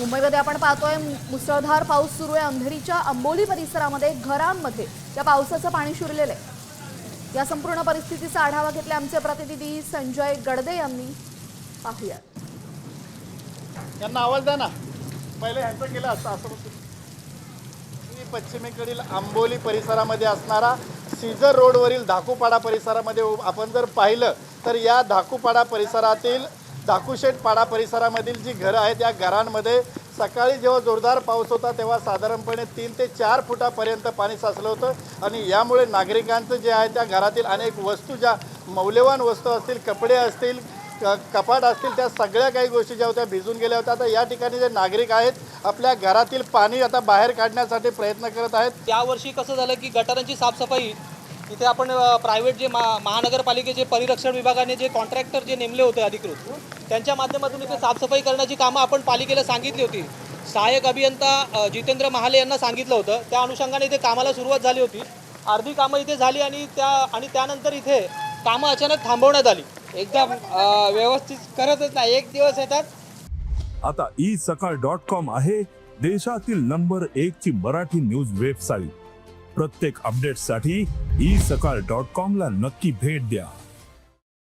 मुंबईमध्ये आपण पाहतोय मुसळधार पाऊस सुरू आहे। अंधेरीच्या अंबोली परिसरामध्ये घरांमध्ये या पावसाचं पाणी शिरलेलं आहे। या संपूर्ण परिस्थितीचा आढावा घेतला आमचे प्रतिनिधी संजय गडदे यांनी। पाहूया, यांना आवाज द्या ना, पहिले ह्यांचं केलं असतं असं। पश्चिमेकडील आंबोली परिसरामध्ये असणारा सीझर रोडवरील धाकूपाडा परिसरामध्ये आपण जर पाहिलं तर या धाकूपाडा परिसरातील धाकूशेठ परिसरामधील जी घरं आहेत या घरांमध्ये सकाळी जेव्हा जोरदार पाऊस होता तेव्हा साधारणपणे 3 ते 4 फुटापर्यंत पाणी साचलं होतं आणि यामुळे नागरिकांचं जे आहे त्या घरातील अनेक वस्तू, ज्या मौल्यवान वस्तू असतील, कपडे असतील, कपाट असतील, त्या सगळ्या काही गोष्टी ज्या होत्या भिजून गेल्या होत्या। आता या ठिकाणी जे नागरिक आहेत आपल्या घरातील पाणी आता बाहेर काढण्यासाठी प्रयत्न करत आहेत। यावर्षी कसं झालं की गटारांची साफसफाई इथे आपण प्रायव्हेट जे महानगरपालिकेचे परिरक्षण विभागाने जे कॉन्ट्रॅक्टर जे नेमले होते अधिकृत, त्यांच्या माध्यमातून इथे साफसफाई करण्याची कामं आपण पालिकेला सांगितली होती। सहाय्यक अभियंता जितेंद्र महाले यांना सांगितलं होतं, त्या अनुषंगाने इथे कामाला सुरुवात झाली होती। अर्धी कामं इथे झाली आणि त्यानंतर इथे कामं अचानक थांबवण्यात आली। एकदम व्यवस्थित करतच नाही, एक दिवस येतात। आता isakal.com आहे देशातील नंबर 1 ची मराठी न्यूज वेबसाईट। प्रत्येक अपडेटसाठी isakal.com ला नक्की भेट द्या।